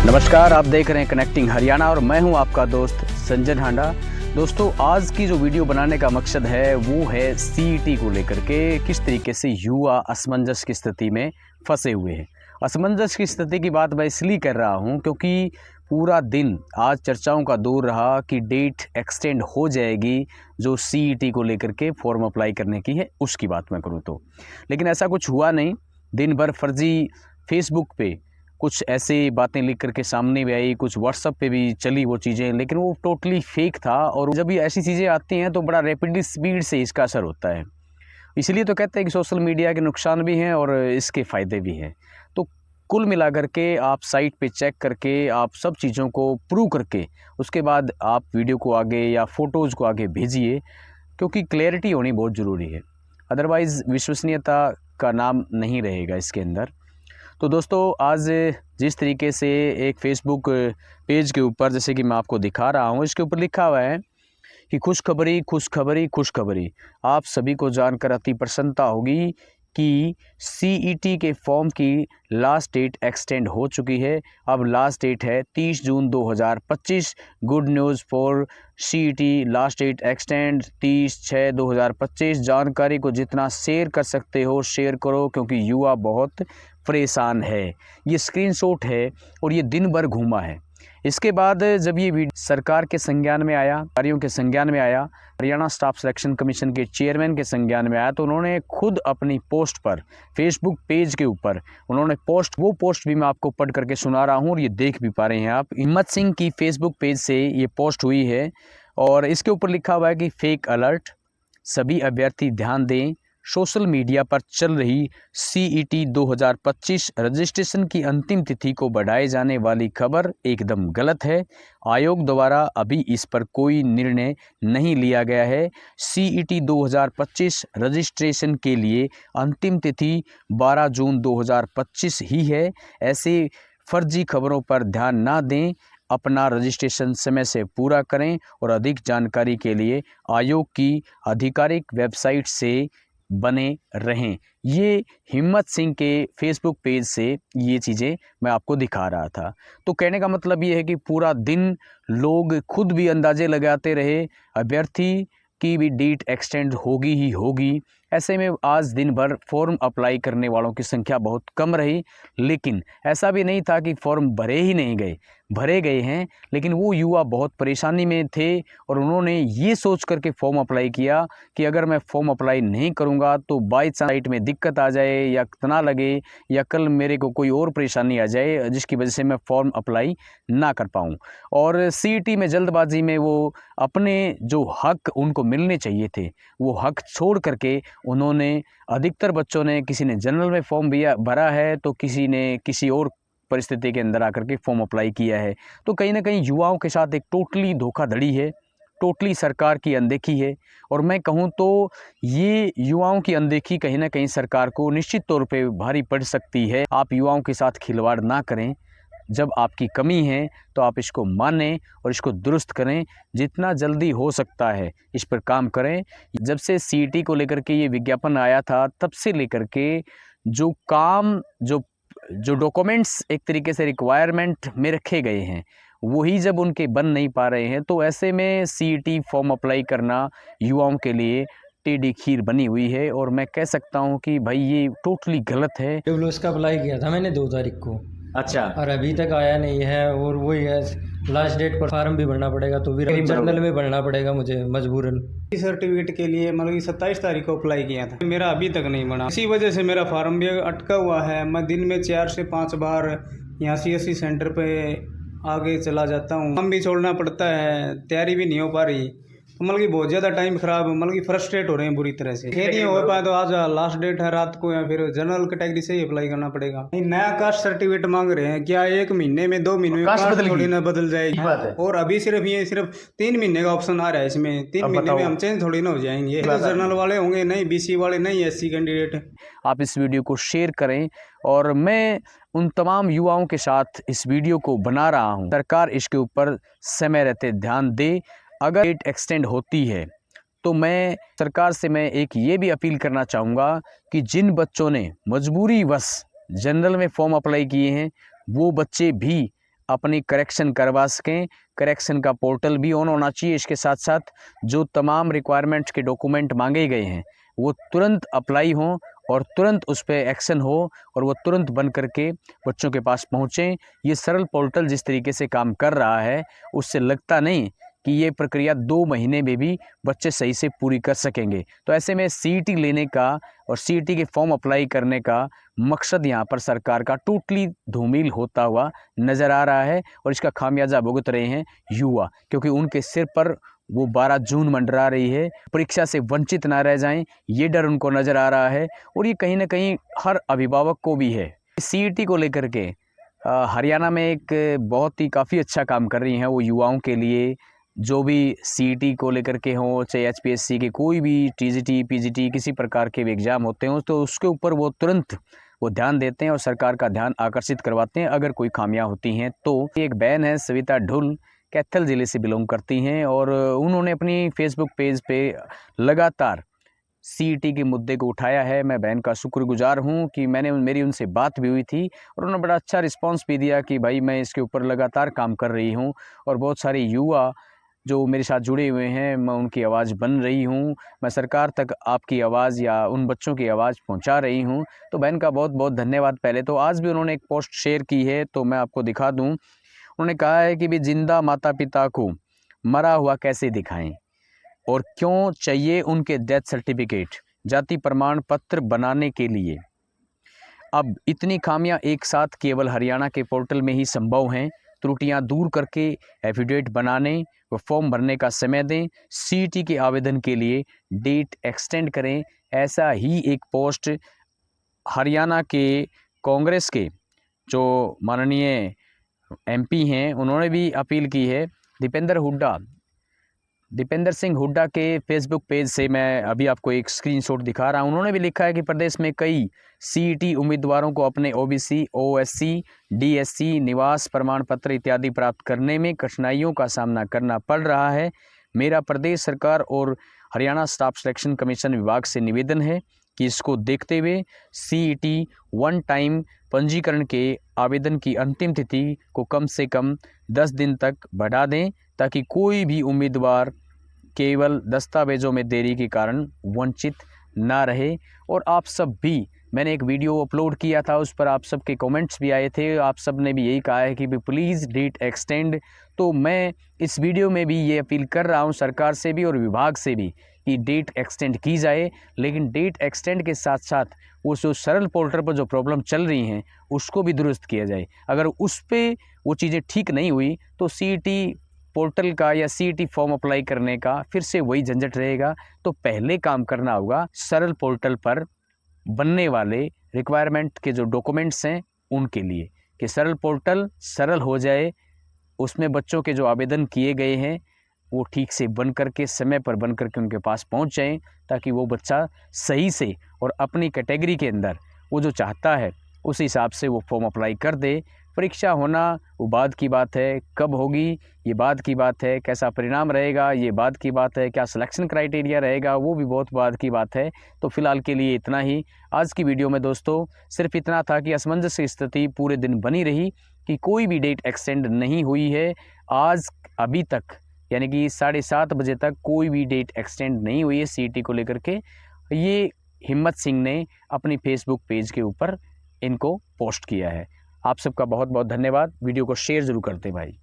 नमस्कार, आप देख रहे हैं कनेक्टिंग हरियाणा और मैं हूं आपका दोस्त संजय ढांडा। दोस्तों, आज की जो वीडियो बनाने का मकसद है वो है सीईटी को लेकर के किस तरीके से युवा असमंजस की स्थिति में फंसे हुए हैं। असमंजस की स्थिति की बात मैं इसलिए कर रहा हूं क्योंकि पूरा दिन आज चर्चाओं का दौर रहा कि डेट एक्सटेंड हो जाएगी जो सीईटी को लेकर के फॉर्म अप्लाई करने की है उसकी बात मैं करूँ तो, लेकिन ऐसा कुछ हुआ नहीं। दिन भर फर्जी फेसबुक पे कुछ ऐसी बातें लिख करके सामने भी आई, कुछ व्हाट्सएप पे भी चली वो चीज़ें, लेकिन वो टोटली फेक था। और जब ये ऐसी चीज़ें आती हैं तो बड़ा रैपिडली स्पीड से इसका असर होता है। इसलिए तो कहते हैं कि सोशल मीडिया के नुकसान भी हैं और इसके फ़ायदे भी हैं। तो कुल मिलाकर के आप साइट पे चेक करके आप सब चीज़ों को प्रूव करके उसके बाद आप वीडियो को आगे या फ़ोटोज़ को आगे भेजिए, क्योंकि क्लैरिटी होनी बहुत ज़रूरी है। अदरवाइज़ विश्वसनीयता का नाम नहीं रहेगा इसके अंदर। तो दोस्तों, आज जिस तरीके से एक फेसबुक पेज के ऊपर जैसे कि मैं आपको दिखा रहा हूँ, इसके ऊपर लिखा हुआ है कि खुशखबरी खुशखबरी खुशखबरी। आप सभी को जानकर अति प्रसन्नता होगी कि सीईटी के फॉर्म की लास्ट डेट एक्सटेंड हो चुकी है। अब लास्ट डेट है 30 June 2025। Good news for CET, last date extend 30/6/2025। जानकारी को जितना शेयर कर सकते हो शेयर करो, क्योंकि युवा बहुत परेशान है। ये स्क्रीनशॉट है और ये दिन भर घूमा है। इसके बाद जब ये वीडियो सरकार के संज्ञान में आया, अधिकारियों के संज्ञान में आया, हरियाणा स्टाफ सिलेक्शन कमीशन के चेयरमैन के संज्ञान में आया, तो उन्होंने खुद अपनी पोस्ट पर फेसबुक पेज के ऊपर उन्होंने वो पोस्ट भी मैं आपको पढ़ करके सुना रहा हूँ और ये देख भी पा रहे हैं आप। हिम्मत सिंह की फेसबुक पेज से ये पोस्ट हुई है और इसके ऊपर लिखा हुआ है कि फेक अलर्ट, सभी अभ्यर्थी ध्यान दें, सोशल मीडिया पर चल रही सीईटी 2025 रजिस्ट्रेशन की अंतिम तिथि को बढ़ाए जाने वाली खबर एकदम गलत है। आयोग द्वारा अभी इस पर कोई निर्णय नहीं लिया गया है। सीईटी 2025 रजिस्ट्रेशन के लिए अंतिम तिथि 12 जून 2025 ही है। ऐसे फर्जी खबरों पर ध्यान ना दें, अपना रजिस्ट्रेशन समय से पूरा करें और अधिक जानकारी के लिए आयोग की आधिकारिक वेबसाइट से बने रहें। ये हिम्मत सिंह के फेसबुक पेज से ये चीज़ें मैं आपको दिखा रहा था। तो कहने का मतलब ये है कि पूरा दिन लोग खुद भी अंदाजे लगाते रहे, अभ्यर्थी की भी डेट एक्सटेंड होगी ही होगी। ऐसे में आज दिन भर फॉर्म अप्लाई करने वालों की संख्या बहुत कम रही, लेकिन ऐसा भी नहीं था कि फॉर्म भरे ही नहीं गए, भरे गए हैं। लेकिन वो युवा बहुत परेशानी में थे और उन्होंने ये सोच करके फॉर्म अप्लाई किया कि अगर मैं फॉर्म अप्लाई नहीं करूँगा तो बाई चांस साइट में दिक्कत आ जाए या ना लगे या कल मेरे को कोई और परेशानी आ जाए जिसकी वजह से मैं फॉर्म अप्लाई ना कर पाऊँ। और सीईटी में जल्दबाजी में वो अपने जो हक उनको मिलने चाहिए थे वो हक छोड़ करके उन्होंने, अधिकतर बच्चों ने, किसी ने जनरल में फॉर्म भरा है तो किसी ने किसी और परिस्थिति के अंदर आकर के फॉर्म अप्लाई किया है। तो कहीं ना कहीं युवाओं के साथ एक टोटली धोखाधड़ी है, टोटली सरकार की अनदेखी है। और मैं कहूँ तो ये युवाओं की अनदेखी कहीं ना कहीं सरकार को निश्चित तौर पे भारी पड़ सकती है। आप युवाओं के साथ खिलवाड़ ना करें। जब आपकी कमी है तो आप इसको मानें और इसको दुरुस्त करें। जितना जल्दी हो सकता है इस पर काम करें। जब से सीईटी को लेकर के ये विज्ञापन आया था तब से लेकर के जो काम जो डॉक्यूमेंट्स एक तरीके से रिक्वायरमेंट में रखे गए हैं वही जब उनके बन नहीं पा रहे हैं, तो ऐसे में सीईटी फॉर्म अप्लाई करना युवाओं के लिए टेढ़ी खीर बनी हुई है। और मैं कह सकता हूँ कि भाई ये टोटली गलत है। डब्ल्यूएस का अप्लाई किया था मैंने 2 तारीख को। अच्छा, और अभी तक आया नहीं है। और वही है, लास्ट डेट पर फार्म भी भरना पड़ेगा, तो भी जर्नल में भरना पड़ेगा मुझे मजबूरन। सर्टिफिकेट के लिए मतलब 27 तारीख को अप्लाई किया था, मेरा अभी तक नहीं बना। इसी वजह से मेरा फार्म भी अटका हुआ है। मैं दिन में 4 से 5 बार यहाँ CSC सेंटर पे आगे चला जाता हूँ। काम भी छोड़ना पड़ता है, तैयारी भी नहीं हो पा रही। तो मतलब कि बहुत ज़्यादा टाइम खराब, मतलब कि फ्रस्ट्रेट हो रहे हैं बुरी तरह से। ये नहीं हो पाया तो आज लास्ट डेट है रात को, या फिर जनरल कैटेगरी से ही अप्लाई करना पड़ेगा। नया कास्ट सर्टिफिकेट मांग रहे हैं। क्या 1 महीने में 2 महीने में कास्ट थोड़ी ना बदल जाएगी? और अभी सिर्फ 3 महीने का ऑप्शन आ रहा है इसमें। 3 महीने में हम चेंज थोड़ी ना हो जाएंगे। तो जनरल वाले होंगे नहीं, BC वाले नहीं, SC कैंडिडेट। आप इस वीडियो को शेयर करें और मैं उन तमाम युवाओं के साथ इस वीडियो को बना रहा हूं। सरकार इसके ऊपर समय रहते ध्यान दे। अगर डेट एक्सटेंड होती है तो मैं सरकार से एक ये भी अपील करना चाहूँगा कि जिन बच्चों ने मजबूरी वश जनरल में फॉर्म अप्लाई किए हैं वो बच्चे भी अपनी करेक्शन करवा सकें। करेक्शन का पोर्टल भी ऑन होना चाहिए। इसके साथ साथ जो तमाम रिक्वायरमेंट्स के डॉक्यूमेंट मांगे गए हैं वो तुरंत अप्लाई हों और तुरंत उस पर एक्शन हो और वो तुरंत बन करके बच्चों के पास पहुँचें। ये सरल पोर्टल जिस तरीके से काम कर रहा है उससे लगता नहीं कि ये प्रक्रिया 2 महीने में भी बच्चे सही से पूरी कर सकेंगे। तो ऐसे में सीईटी लेने का और सीईटी के फॉर्म अप्लाई करने का मकसद यहाँ पर सरकार का टोटली धूमिल होता हुआ नज़र आ रहा है और इसका खामियाजा भुगत रहे हैं युवा, क्योंकि उनके सिर पर वो 12 जून मंडरा रही है। परीक्षा से वंचित ना रह जाएं, ये डर उनको नज़र आ रहा है और ये कहीं ना कहीं हर अभिभावक को भी है। सीईटी को लेकर के हरियाणा में एक बहुत ही काफ़ी अच्छा काम कर रही हैं वो युवाओं के लिए। जो भी सीईटी को लेकर के हों, चाहे एचपीएससी के कोई भी टीजीटी पीजीटी किसी प्रकार के भी एग्ज़ाम होते हों, तो उसके ऊपर वो तुरंत वो ध्यान देते हैं और सरकार का ध्यान आकर्षित करवाते हैं अगर कोई खामियां होती हैं तो। एक बहन है सविता ढुल, कैथल ज़िले से बिलोंग करती हैं और उन्होंने अपनी फेसबुक पेज पे लगातार सीईटी के मुद्दे को उठाया है। मैं बहन का शुक्रगुजार हूं कि मेरी उनसे बात भी हुई थी और उन्होंने बड़ा अच्छा रिस्पांस भी दिया कि भाई मैं इसके ऊपर लगातार काम कर रही हूं और बहुत सारे युवा जो मेरे साथ जुड़े हुए हैं मैं उनकी आवाज़ बन रही हूं, मैं सरकार तक आपकी आवाज़ या उन बच्चों की आवाज़ पहुंचा रही हूं। तो बहन का बहुत बहुत धन्यवाद। पहले तो आज भी उन्होंने एक पोस्ट शेयर की है तो मैं आपको दिखा दूं। उन्होंने कहा है कि भी जिंदा माता पिता को मरा हुआ कैसे दिखाएं और क्यों चाहिए उनके डेथ सर्टिफिकेट जाति प्रमाण पत्र बनाने के लिए। अब इतनी खामियां एक साथ केवल हरियाणा के पोर्टल में ही संभव हैं। त्रुटियां दूर करके एफिडेविट बनाने व फॉर्म भरने का समय दें। सीईटी के आवेदन के लिए डेट एक्सटेंड करें। ऐसा ही एक पोस्ट हरियाणा के कांग्रेस के जो माननीय एमपी हैं उन्होंने भी अपील की है। दीपेंद्र सिंह हुड्डा के फेसबुक पेज से मैं अभी आपको एक स्क्रीनशॉट दिखा रहा हूं। उन्होंने भी लिखा है कि प्रदेश में कई सीईटी उम्मीदवारों को अपने ओबीसी, ओएससी, डीएससी, निवास प्रमाण पत्र इत्यादि प्राप्त करने में कठिनाइयों का सामना करना पड़ रहा है। मेरा प्रदेश सरकार और हरियाणा स्टाफ सिलेक्शन कमीशन विभाग से निवेदन है कि इसको देखते हुए सीईटी 1 टाइम पंजीकरण के आवेदन की अंतिम तिथि को कम से कम 10 दिन तक बढ़ा दें ताकि कोई भी उम्मीदवार केवल दस्तावेजों में देरी के कारण वंचित ना रहे। और आप सब भी, मैंने एक वीडियो अपलोड किया था उस पर आप सब के कमेंट्स भी आए थे, आप सब ने भी यही कहा है कि भी प्लीज़ डेट एक्सटेंड। तो मैं इस वीडियो में भी ये अपील कर रहा हूँ सरकार से भी और विभाग से भी कि डेट एक्सटेंड की जाए, लेकिन डेट एक्सटेंड के साथ साथ वो जो सरल पोर्टल पर जो प्रॉब्लम चल रही हैं उसको भी दुरुस्त किया जाए। अगर उस पर वो चीज़ें ठीक नहीं हुई तो सीईटी पोर्टल का या सीईटी फॉर्म अप्लाई करने का फिर से वही झंझट रहेगा। तो पहले काम करना होगा सरल पोर्टल पर बनने वाले रिक्वायरमेंट के जो डॉक्यूमेंट्स हैं उनके लिए, कि सरल पोर्टल सरल हो जाए, उसमें बच्चों के जो आवेदन किए गए हैं वो ठीक से बन करके समय पर बन करके उनके पास पहुंच जाएं ताकि वो बच्चा सही से और अपनी कैटेगरी के अंदर वो जो चाहता है उस हिसाब से वो फॉर्म अप्लाई कर दे। परीक्षा होना वो बाद की बात है, कब होगी ये बाद की बात है, कैसा परिणाम रहेगा ये बाद की बात है, क्या सिलेक्शन क्राइटेरिया रहेगा वो भी बहुत बाद की बात है। तो फिलहाल के लिए इतना ही आज की वीडियो में दोस्तों। सिर्फ इतना था कि असमंजस की स्थिति पूरे दिन बनी रही कि कोई भी डेट एक्सटेंड नहीं हुई है। आज अभी तक यानी कि 7:30 बजे तक कोई भी डेट एक्सटेंड नहीं हुई है सीईटी को लेकर के। ये हिम्मत सिंह ने अपनी फेसबुक पेज के ऊपर इनको पोस्ट किया है। आप सबका बहुत बहुत धन्यवाद। वीडियो को शेयर ज़रूर करते भाई।